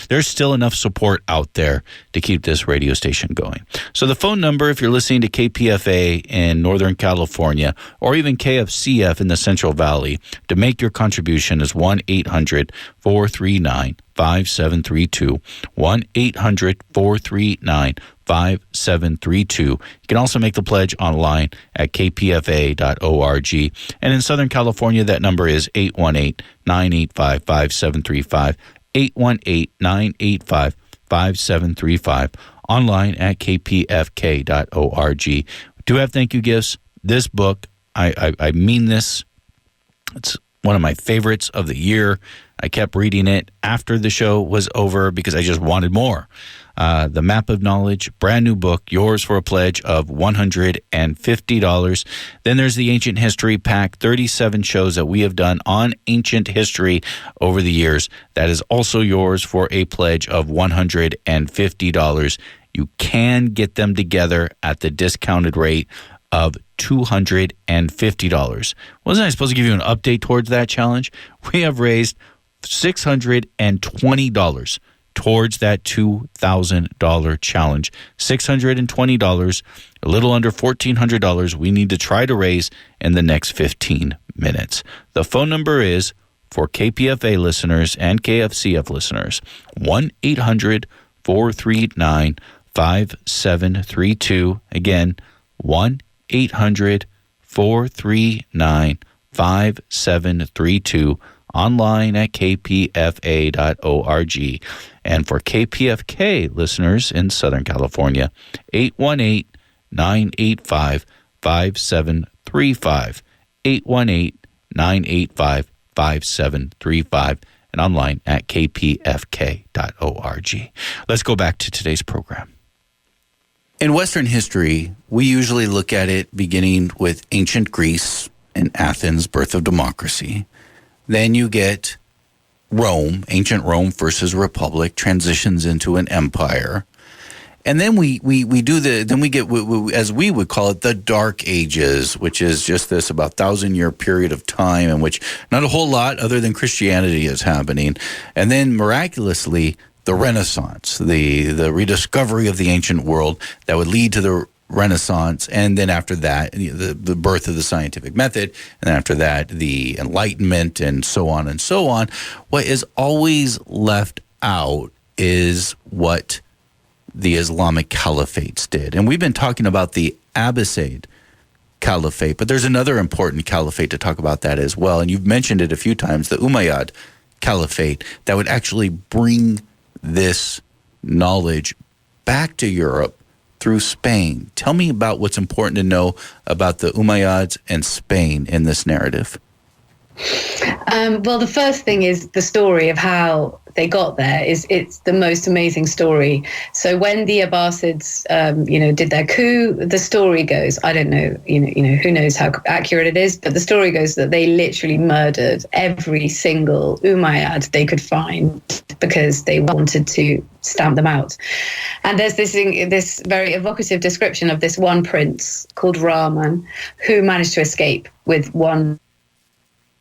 There's still enough support out there to keep this radio station going. So the phone number, if you're listening to KPFA in Northern California or even KFCF in the Central Valley, to make your contribution is 1-800-439-5732, 1-800-439-5732. You can also make the pledge online at kpfa.org. And in Southern California, that number is 818-985-5735, 818-985-5735, online at kpfk.org. We do have thank you gifts. This book, I mean this, it's one of my favorites of the year. I kept reading it after the show was over because I just wanted more. The Map of Knowledge, brand new book, yours for a pledge of $150. Then there's the Ancient History Pack, 37 shows that we have done on ancient history over the years. That is also yours for a pledge of $150. You can get them together at the discounted rate of $250. Wasn't I supposed to give you an update towards that challenge? We have raised $620 towards that $2,000 challenge. $620, a little under $1,400 we need to try to raise in the next 15 minutes. The phone number is, for KPFA listeners and KFCF listeners, 1-800-439-5732. Again, 1-800-439-5732. Online at kpfa.org. And for KPFK listeners in Southern California, 818-985-5735, 818-985-5735, and online at kpfk.org. Let's go back to today's program. In Western history, we usually look at it beginning with ancient Greece and Athens, birth of democracy. Then you get Rome, ancient Rome versus Republic, transitions into an empire. And then we get, as we would call it, the Dark Ages, which is just this about 1,000-year period of time in which not a whole lot other than Christianity is happening. And then miraculously, the Renaissance, the rediscovery of the ancient world that would lead to the Renaissance, and then after that, the birth of the scientific method, and then after that, the Enlightenment, and so on and so on. What is always left out is what the Islamic caliphates did. And we've been talking about the Abbasid Caliphate, but there's another important caliphate to talk about that as well. And you've mentioned it a few times, the Umayyad Caliphate, that would actually bring this knowledge back to Europe through Spain. Tell me about what's important to know about the Umayyads and Spain in this narrative. Well, the first thing is the story of how they got there. It's the most amazing story. So when the Abbasids, did their coup, the story goes, I don't know, who knows how accurate it is, but the story goes that they literally murdered every single Umayyad they could find because they wanted to stamp them out. And there's this very evocative description of this one prince called Rahman who managed to escape with one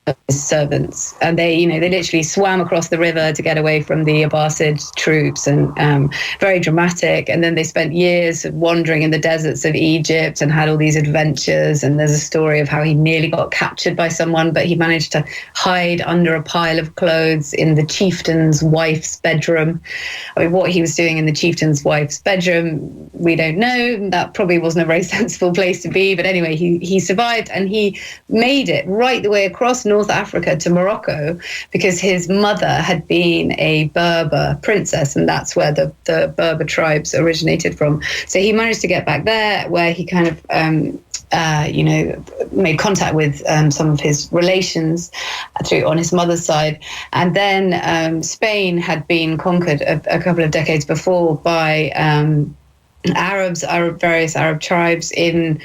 of his servants, and they literally swam across the river to get away from the Abbasid troops, and very dramatic. And then they spent years wandering in the deserts of Egypt and had all these adventures. And there's a story of how he nearly got captured by someone, but he managed to hide under a pile of clothes in the chieftain's wife's bedroom. I mean, what he was doing in the chieftain's wife's bedroom, we don't know. That probably wasn't a very sensible place to be. But anyway, he survived, and he made it right the way across North Africa to Morocco because his mother had been a Berber princess, and that's where the Berber tribes originated from. So he managed to get back there, where he kind of made contact with some of his relations on his mother's side. And then Spain had been conquered a couple of decades before by various Arab tribes in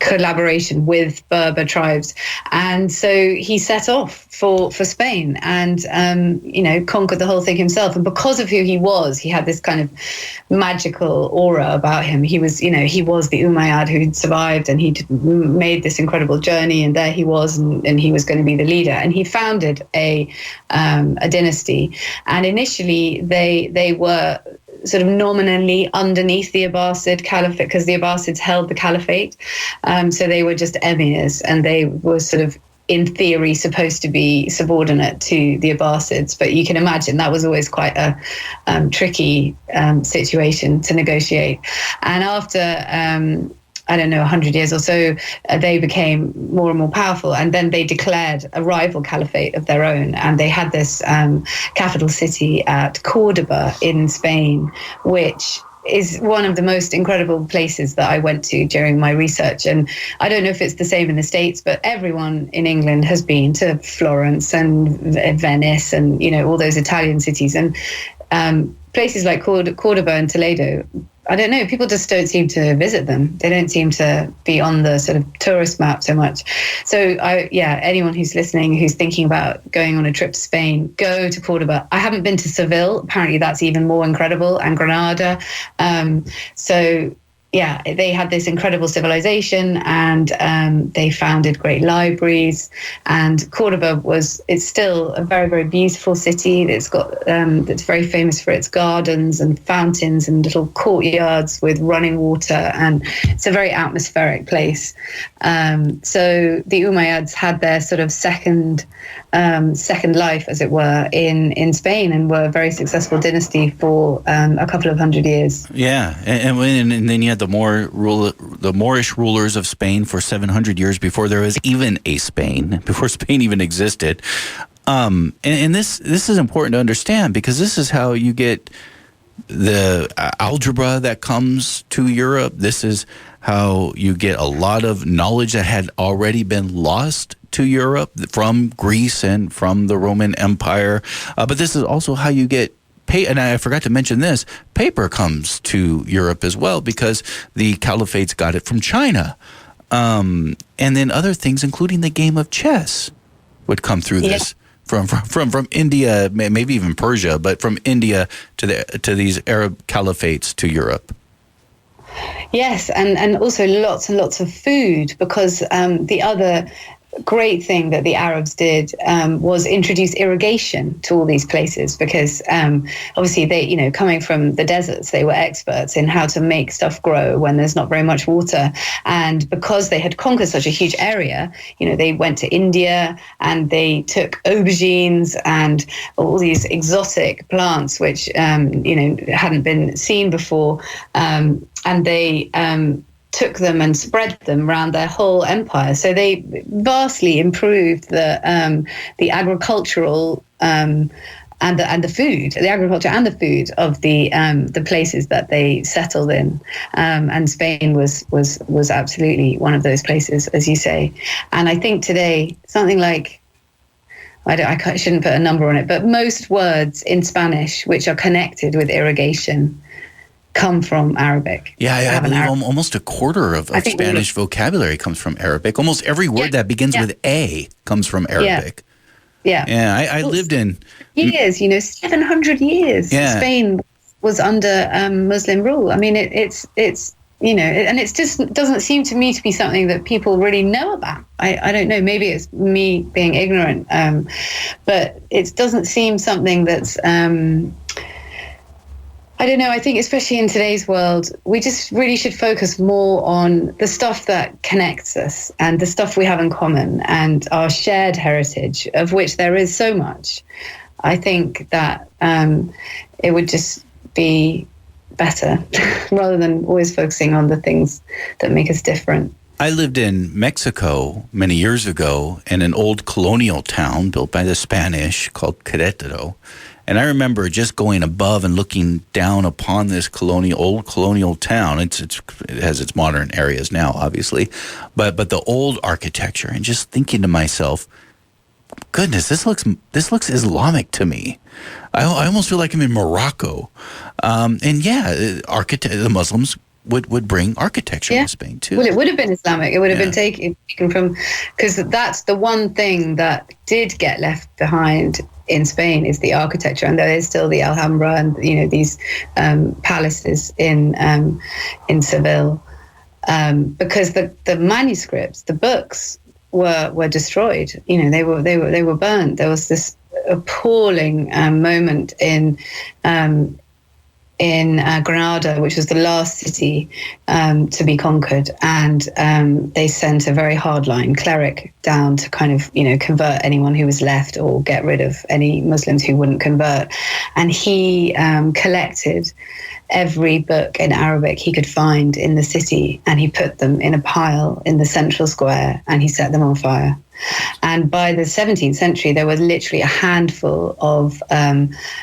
collaboration with Berber tribes. And so he set off for Spain and, conquered the whole thing himself. And because of who he was, he had this kind of magical aura about him. He was the Umayyad who'd survived, and he'd made this incredible journey, and there he was, and he was going to be the leader. And he founded a dynasty. And initially they were sort of nominally underneath the Abbasid Caliphate, because the Abbasids held the Caliphate. So they were just emirs, and they were sort of, in theory, supposed to be subordinate to the Abbasids. But you can imagine that was always quite a tricky situation to negotiate. And after 100 years or so, they became more and more powerful. And then they declared a rival caliphate of their own. And they had this capital city at Cordoba in Spain, which is one of the most incredible places that I went to during my research. And I don't know if it's the same in the States, but everyone in England has been to Florence and Venice and, all those Italian cities. And places like Cordoba and Toledo, I don't know, people just don't seem to visit them. They don't seem to be on the sort of tourist map so much. So anyone who's listening, who's thinking about going on a trip to Spain, go to Cordoba. I haven't been to Seville. Apparently that's even more incredible, and Granada. They had this incredible civilization, and they founded great libraries. And Cordoba it's still a very, very beautiful city. It's that's very famous for its gardens and fountains and little courtyards with running water, and it's a very atmospheric place. So the Umayyads had their sort of second life, as it were, in Spain, and were a very successful dynasty for a couple of hundred years. Yeah, and then you had the Moorish rulers of Spain for 700 years before there was even a Spain, before Spain even existed. And this is important to understand, because this is how you get the algebra that comes to Europe. This is how you get a lot of knowledge that had already been lost to Europe from Greece and from the Roman Empire. But this is also how you get and I forgot to mention this, paper comes to Europe as well, because the Caliphates got it from China. And then other things, including the game of chess, would come through this from India, maybe even Persia, but from India to these Arab caliphates to Europe. Yes, and also lots and lots of food, because the other great thing that the Arabs did was introduce irrigation to all these places, because obviously they, coming from the deserts, they were experts in how to make stuff grow when there's not very much water. And because they had conquered such a huge area, they went to India and they took aubergines and all these exotic plants which hadn't been seen before, and they took them and spread them around their whole empire. So they vastly improved the agricultural and the food, the agriculture and the food of the places that they settled in. And Spain was absolutely one of those places, as you say. And I think today something like, I shouldn't put a number on it, but most words in Spanish which are connected with irrigation come from Arabic. Yeah, I believe almost a quarter of Spanish vocabulary comes from Arabic. Almost every word that begins with A comes from Arabic. Yeah. I lived in years, 700 years. Yeah. Spain was under Muslim rule. I mean, it's and it just doesn't seem to me to be something that people really know about. I don't know, maybe it's me being ignorant, but it doesn't seem something that's I don't know. I think especially in today's world, we just really should focus more on the stuff that connects us and the stuff we have in common and our shared heritage, of which there is so much. I think that it would just be better rather than always focusing on the things that make us different. I lived in Mexico many years ago in an old colonial town built by the Spanish called Querétaro. And I remember just going above and looking down upon this old colonial town. It has its modern areas now, obviously, but the old architecture, and just thinking to myself, goodness, this looks Islamic to me. I almost feel like I'm in Morocco. The Muslims would bring architecture in Spain too. Well, it would have been Islamic. It would have been taken from, because that's the one thing that did get left behind in Spain is the architecture, and there is still the Alhambra and these palaces in Seville, because the manuscripts, the books were destroyed. They were burned. There was this appalling moment in Granada, which was the last city to be conquered, and they sent a very hardline cleric down to kind of convert anyone who was left or get rid of any Muslims who wouldn't convert. And he collected every book in Arabic he could find in the city, and he put them in a pile in the central square, and he set them on fire. And by the 17th century, there was literally a handful of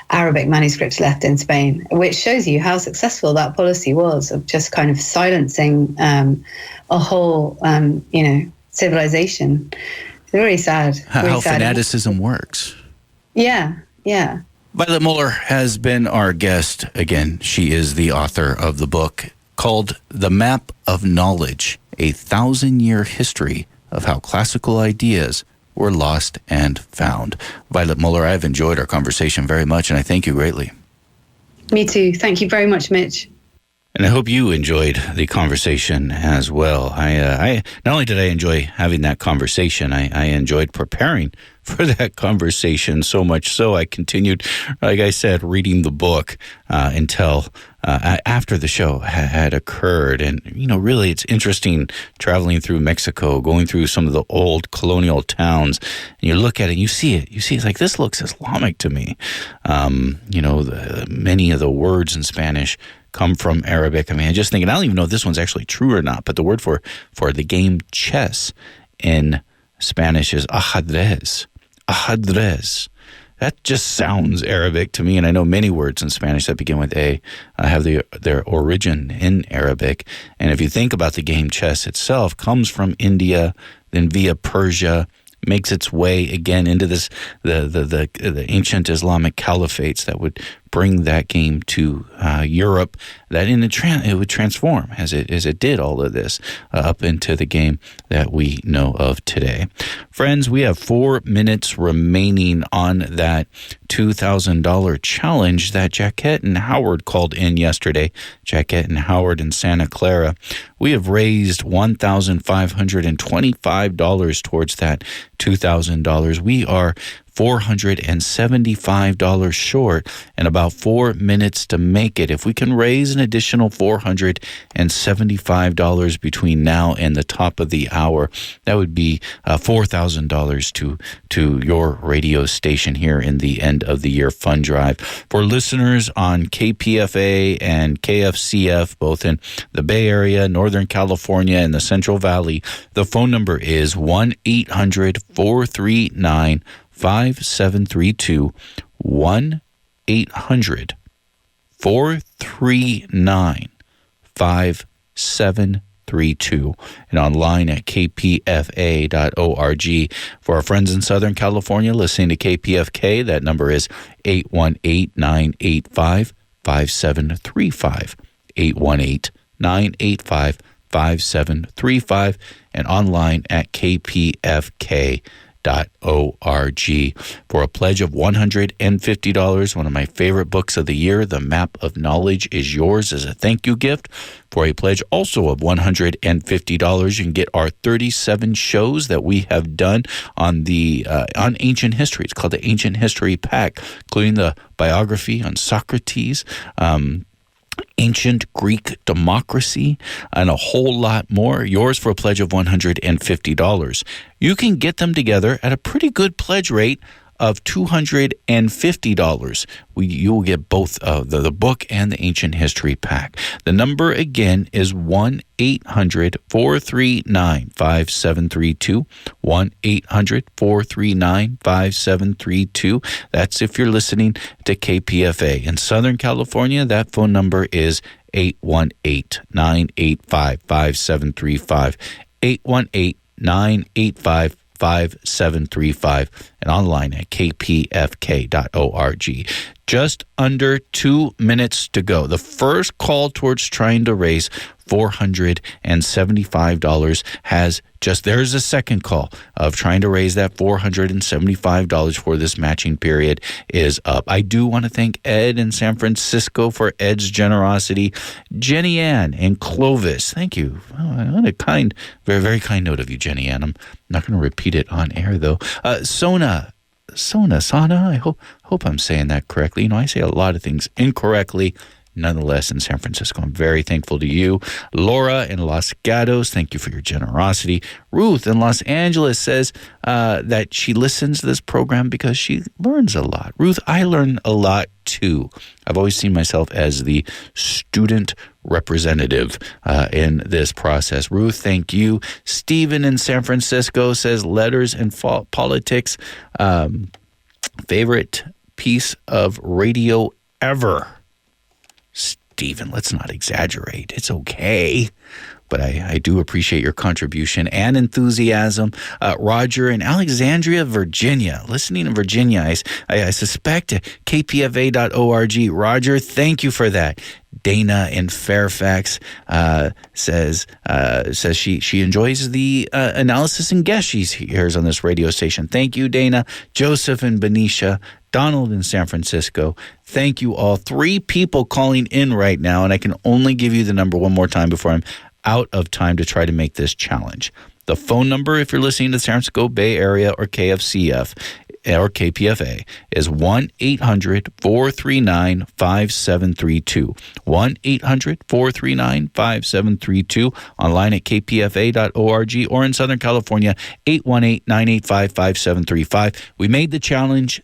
Arabic manuscripts left in Spain, which shows you how successful that policy was of just kind of silencing a whole, civilization. It's very sad. How fanaticism works. Yeah. Violet Moller has been our guest again. She is the author of the book called The Map of Knowledge, A 1,000-Year History of How Classical Ideas Were Lost and Found. Violet Moller, I've enjoyed our conversation very much, and I thank you greatly. Me too. Thank you very much, Mitch. And I hope you enjoyed the conversation as well. I not only did I enjoy having that conversation, I enjoyed preparing for that conversation so much so I continued, like I said, reading the book until after the show had occurred. And, really it's interesting traveling through Mexico, going through some of the old colonial towns, and you look at it and you see it's like, this looks Islamic to me. Many of the words in Spanish come from Arabic. I mean, I just thinking, I don't even know if this one's actually true or not, but the word for the game chess in Spanish is ajedrez. Ajedrez. That just sounds Arabic to me, and I know many words in Spanish that begin with A have their origin in Arabic. And if you think about the game chess itself, comes from India, then via Persia, makes its way again into the ancient Islamic Caliphates that would bring that game to Europe. That it would transform as it did all of this up into the game that we know of today. Friends, we have 4 minutes remaining on that $2,000 challenge that Jaquette and Howard called in yesterday. Jaquette and Howard in Santa Clara. We have raised $1,525 towards that $2,000. We are $475 short and about 4 minutes to make it. If we can raise an additional $475 between now and the top of the hour, that would be $4,000 to your radio station here in the end of the year fund drive. For listeners on KPFA and KFCF, both in the Bay Area, Northern California, and the Central Valley, the phone number is 1-800-439-5732, 1-800-439-5732, and online at kpfa.org. For our friends in Southern California listening to KPFK, that number is 818-985-5735, 818-985-5735, and online at kpfk.org. For a pledge of $150, one of my favorite books of the year, The Map of Knowledge, is yours as a thank you gift. For a pledge also of $150, you can get our 37 shows that we have done on ancient history. It's called the Ancient History Pack, including the biography on Socrates, ancient Greek democracy, and a whole lot more. Yours for a pledge of $150. You can get them together at a pretty good pledge rate of $250. You will get both the book and the Ancient History Pack. The number again is 1-800-439-5732, 1-800-439-5732. That's if you're listening to KPFA. In Southern California, that phone number is 818-985-5735, 818-985-5735, and online at kpfk.org. Just under 2 minutes to go. The first call towards trying to raise $475 has just, there's a second call of trying to raise that $475 for this matching period is up. I do want to thank Ed in San Francisco for Ed's generosity. Jenny Ann in Clovis, thank you. Oh, what a kind, very, very kind note of you, Jenny Ann. I'm not going to repeat it on air, though. Sana, I hope I'm saying that correctly. You know, I say a lot of things incorrectly. Nonetheless, in San Francisco, I'm very thankful to you. Laura in Los Gatos, thank you for your generosity. Ruth in Los Angeles says that she listens to this program because she learns a lot. Ruth, I learn a lot too. I've always seen myself as the student representative in this process. Ruth, thank you. Stephen in San Francisco says letters and politics. Favorite piece of radio ever. Stephen, let's not exaggerate. It's okay. But I do appreciate your contribution and enthusiasm. Roger in Alexandria, Virginia. Listening in Virginia, I suspect kpfa.org. Roger, thank you for that. Dana in Fairfax says she enjoys the analysis and guests she hears on this radio station. Thank you, Dana. Joseph in Benicia. Donald in San Francisco. Thank you all. 3 people calling in right now, and I can only give you the number one more time before I'm out of time to try to make this challenge. The phone number, if you're listening to the San Francisco Bay Area or KFCF or KPFA, is 1-800-439-5732. 1-800-439-5732. Online at kpfa.org or in Southern California, 818-985-5735. We made the challenge